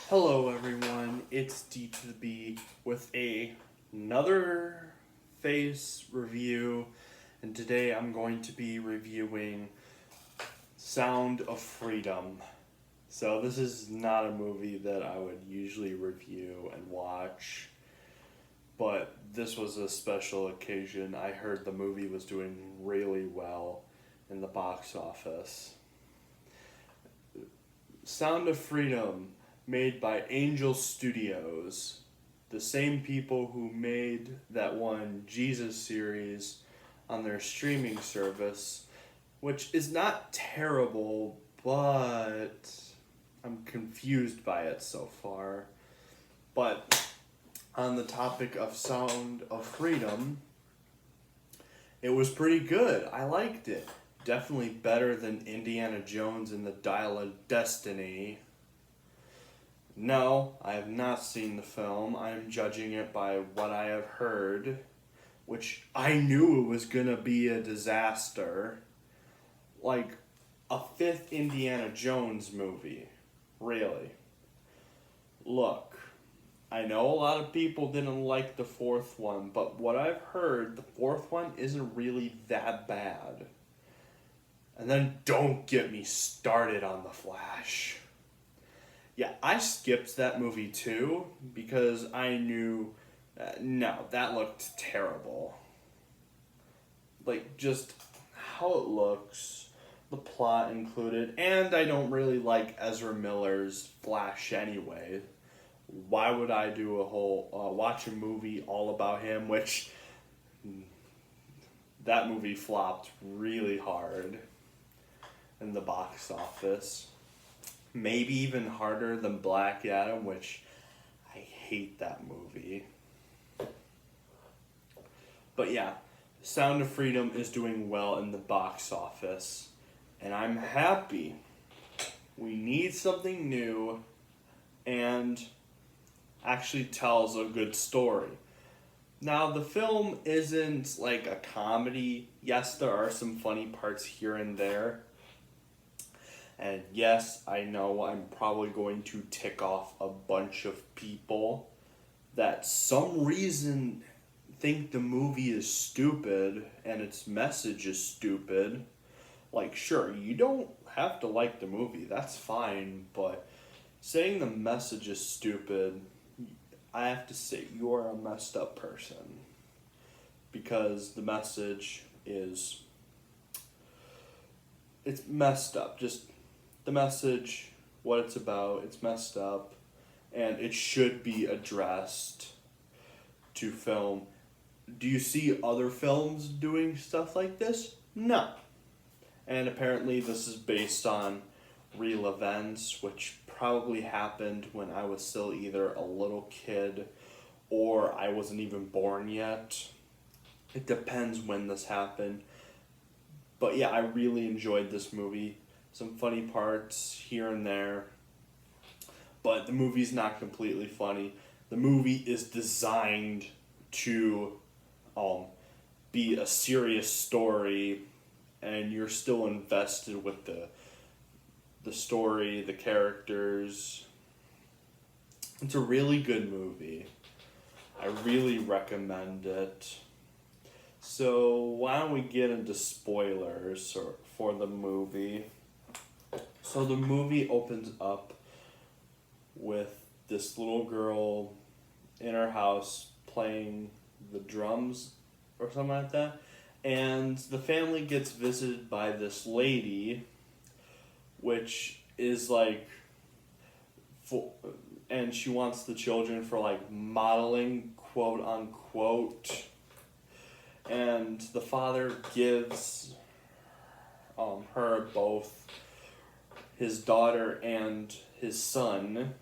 Hello everyone, it's D to the B with another face review, and today I'm going to be reviewing Sound of Freedom. So this is not a movie that I would usually review and watch, but this was a special occasion. I heard the movie was doing really well in the box office. Sound of Freedom, made by Angel Studios, the same people who made that one Jesus series on their streaming service, which is not terrible, but I'm confused by it so far. But on the topic of Sound of Freedom, it was pretty good. I liked it. Definitely better than Indiana Jones and the Dial of Destiny. No, I have not seen the film. I am judging it by what I have heard, which I knew it was gonna be a disaster. Like a fifth Indiana Jones movie. Really. Look, I know a lot of people didn't like the fourth one, but what I've heard, the fourth one isn't really that bad. And then don't get me started on The Flash. Yeah, I skipped that movie too because I knew, no, that looked terrible. Like, just how it looks, the plot included, and I don't really like Ezra Miller's Flash anyway. Why would I do watch a movie all about him, which that movie flopped really hard in the box office. Maybe even harder than Black Adam, which I hate that movie. But yeah, Sound of Freedom is doing well in the box office, and I'm happy. We need something new and actually tells a good story. Now, the film isn't like a comedy. Yes, there are some funny parts here and there. And yes, I know I'm probably going to tick off a bunch of people that some reason think the movie is stupid and its message is stupid. Like, sure, you don't have to like the movie, that's fine, but saying the message is stupid, I have to say you are a messed up person. Because the message is, it's messed up. Just the message, what it's about, it's messed up, and it should be addressed to film. Do you see other films doing stuff like this? No. And apparently this is based on real events, which probably happened when I was still either a little kid or I wasn't even born yet. It depends when this happened. But yeah, I really enjoyed this movie. Some funny parts here and there, but the movie's not completely funny. The movie is designed to be a serious story, and you're still invested with the story, the characters. It's a really good movie. I really recommend it. So why don't we get into spoilers for the movie? So the movie opens up with this little girl in her house playing the drums or something like that. And the family gets visited by this lady, which is like, and she wants the children for like modeling, quote unquote. And the father gives her both his daughter and his son,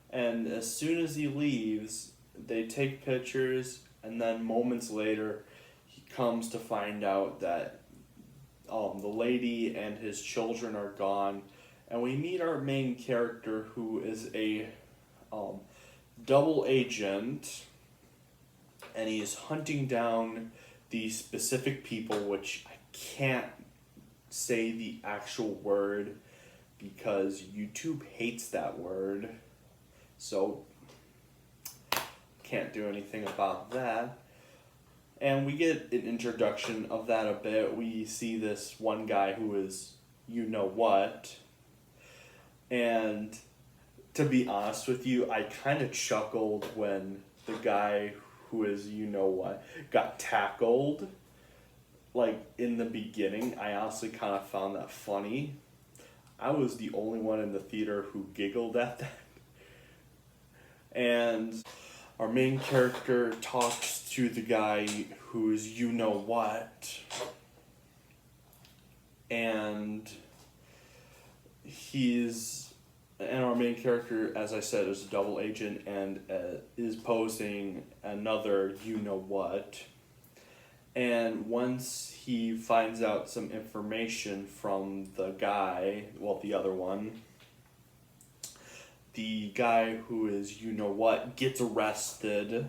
and as soon as he leaves, they take pictures, and then moments later, he comes to find out that the lady and his children are gone, and we meet our main character, who is a double agent, and he is hunting down these specific people, which I can't say the actual word because YouTube hates that word. So, can't do anything about that. And we get an introduction of that a bit. We see this one guy who is you know what. And to be honest with you, I kind of chuckled when the guy who is you know what got tackled. Like in the beginning, I honestly kind of found that funny. I was the only one in the theater who giggled at that. And our main character talks to the guy who's you know what. And our main character, as I said, is a double agent and is posing another you know what. And once he finds out some information from the guy, well, the other one, the guy who is you know what gets arrested,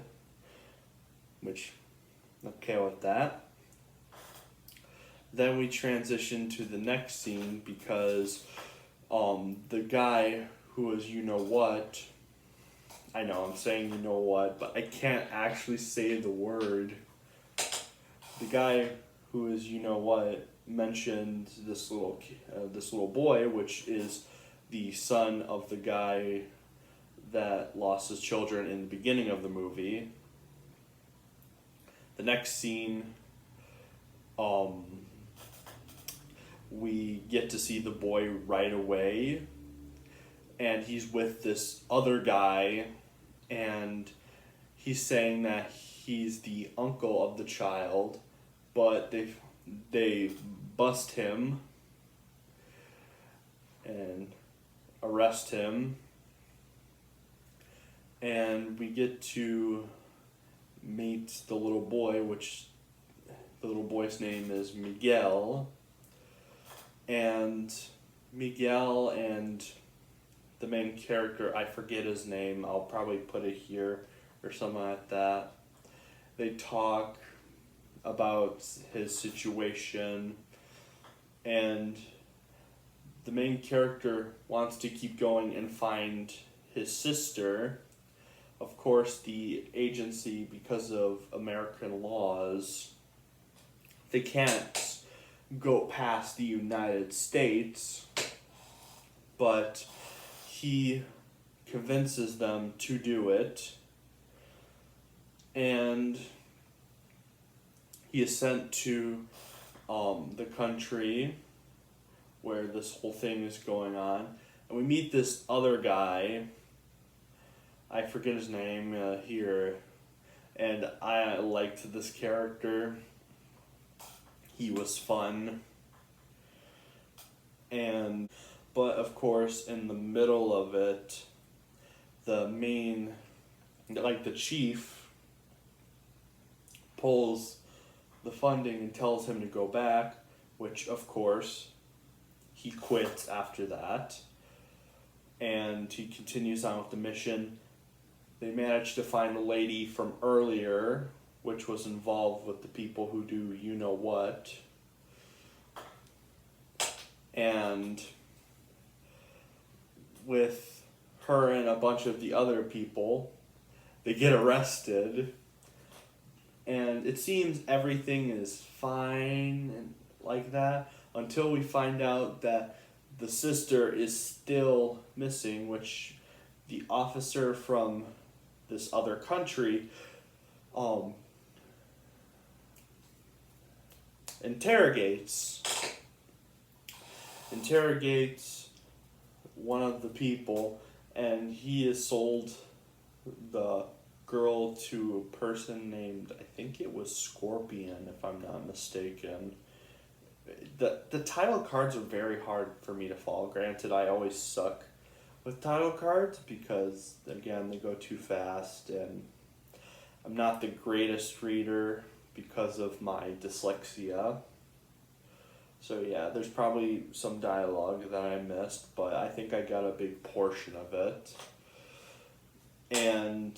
which, okay with that. Then we transition to the next scene because the guy who is you know what, I know I'm saying you know what, but I can't actually say the word. The guy who is you know what mentioned this little boy, which is the son of the guy that lost his children in the beginning of the movie. The next scene, we get to see the boy right away, and he's with this other guy, and he's saying that he's the uncle of the child, but they bust him and arrest him, and we get to meet the little boy, which the little boy's name is Miguel, and Miguel and the main character, I forget his name, I'll probably put it here or something like that. They talk about his situation, and the main character wants to keep going and find his sister. Of course, the agency, because of American laws, they can't go past the United States, but he convinces them to do it, and he is sent to the country where this whole thing is going on, and we meet this other guy, I forget his name here, and I liked this character. He was fun. But of course, in the middle of it, the chief pulls the funding and tells him to go back, which of course he quits after that, and he continues on with the mission. They manage to find a lady from earlier, which was involved with the people who do you know what, and with her and a bunch of the other people, they get arrested, and it seems everything is fine and like that until we find out that the sister is still missing, which the officer from this other country interrogates one of the people, and he has sold the girl to a person named, I think it was Scorpion, if I'm not mistaken. The title cards are very hard for me to follow. Granted, I always suck with title cards because, again, they go too fast, and I'm not the greatest reader because of my dyslexia. So yeah, there's probably some dialogue that I missed, but I think I got a big portion of it. And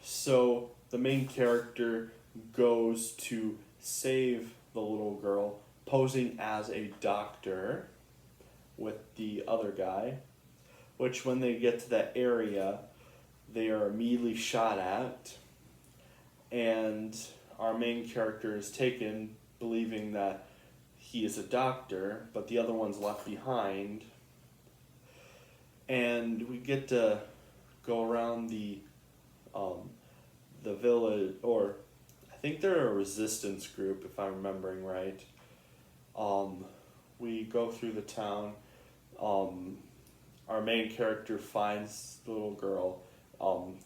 so the main character goes to save the little girl, posing as a doctor with the other guy, which when they get to that area, they are immediately shot at, and our main character is taken believing that he is a doctor, but the other one's left behind. And we get to go around the village, or I think they're a resistance group if I'm remembering right. We go through the town. Our main character finds the little girl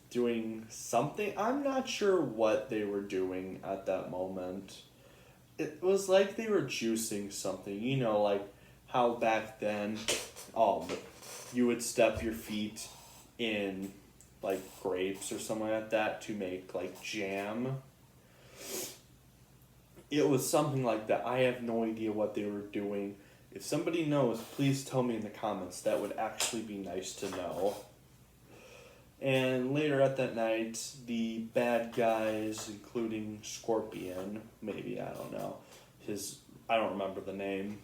doing something. I'm not sure what they were doing at that moment. It was like they were juicing something, you know, like how back then you would step your feet in like grapes or something like that to make like jam. It was something like that. I have no idea what they were doing. If somebody knows, please tell me in the comments. That would actually be nice to know. And later at that night, the bad guys, including Scorpion, maybe, I don't know, I don't remember the name,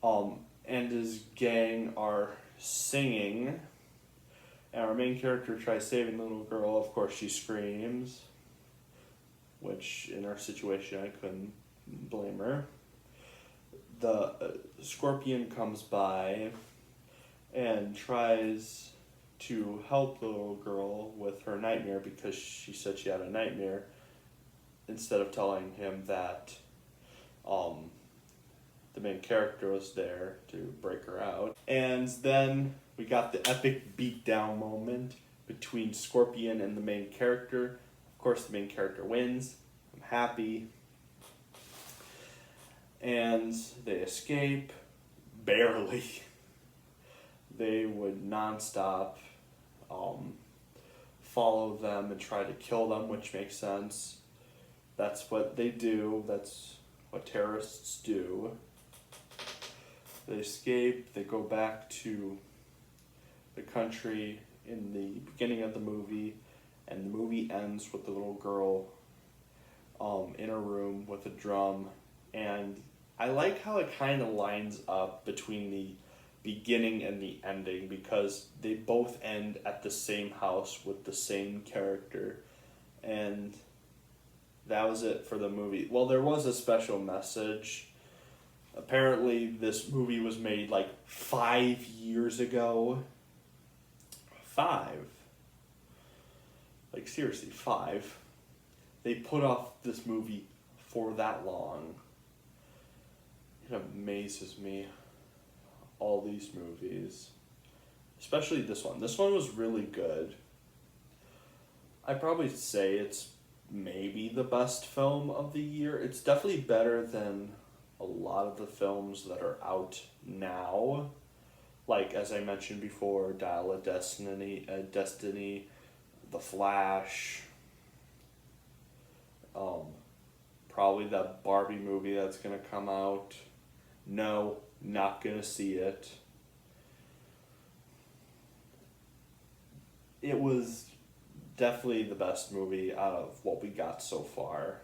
and his gang are singing, and our main character tries saving the little girl. Of course, she screams, which in our situation, I couldn't blame her. The Scorpion comes by and tries to help the little girl with her nightmare because she said she had a nightmare, instead of telling him that the main character was there to break her out. And then we got the epic beatdown moment between Scorpion and the main character. Of course, the main character wins. I'm happy. And they escape. Barely. They would nonstop follow them and try to kill them, which makes sense. That's what they do. That's what terrorists do. They escape. They go back to the country in the beginning of the movie, and the movie ends with the little girl in a room with a drum. And I like how it kind of lines up between the beginning and the ending, because they both end at the same house with the same character. And that was it for the movie. Well, there was a special message. Apparently, this movie was made like 5 years ago. 5. Like, seriously, 5. They put off this movie for that long. It amazes me. All these movies. Especially this one. This one was really good. I'd probably say it's maybe the best film of the year. It's definitely better than a lot of the films that are out now. Like, as I mentioned before, Dial of Destiny, The Flash, probably that Barbie movie that's going to come out. No, not going to see it. It was definitely the best movie out of what we got so far.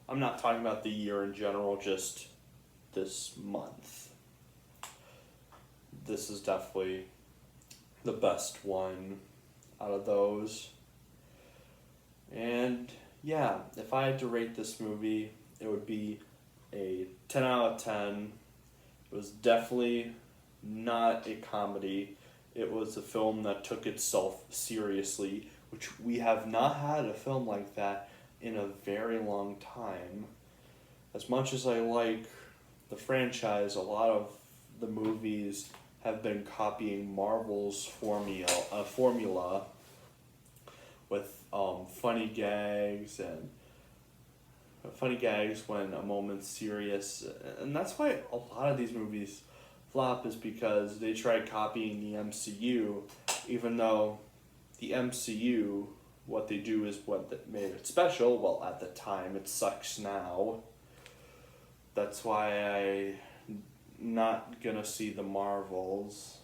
I'm not talking about the year in general, just this month. This is definitely the best one out of those. And yeah, if I had to rate this movie, it would be a 10 out of 10. It was definitely not a comedy. It was a film that took itself seriously, which we have not had a film like that in a very long time. As much as I like the franchise, a lot of the movies have been copying Marvel's formula with funny gags when a moment's serious. And that's why a lot of these movies flop, is because they tried copying the MCU, even though the MCU, what they do is what made it special. Well, at the time, it sucks now. That's why I'm not gonna see the Marvels,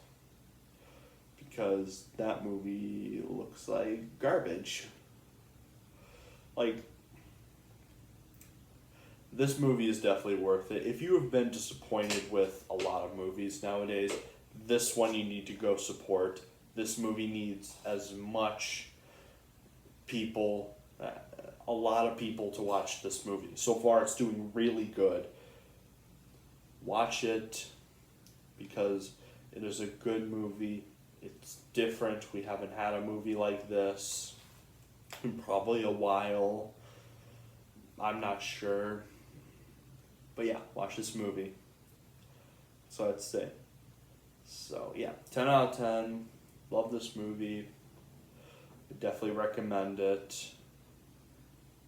because that movie looks like garbage. Like, this movie is definitely worth it. If you have been disappointed with a lot of movies nowadays, this one you need to go support. This movie needs as much people, a lot of people to watch this movie. So far, it's doing really good. Watch it because it is a good movie. It's different. We haven't had a movie like this in probably a while. I'm not sure. But yeah, watch this movie. So I'd say. So yeah, 10 out of 10. Love this movie. Would definitely recommend it.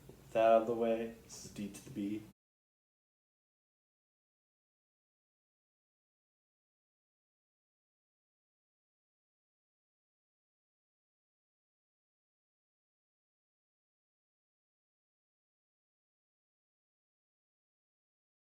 With that out of the way, this is D to the B.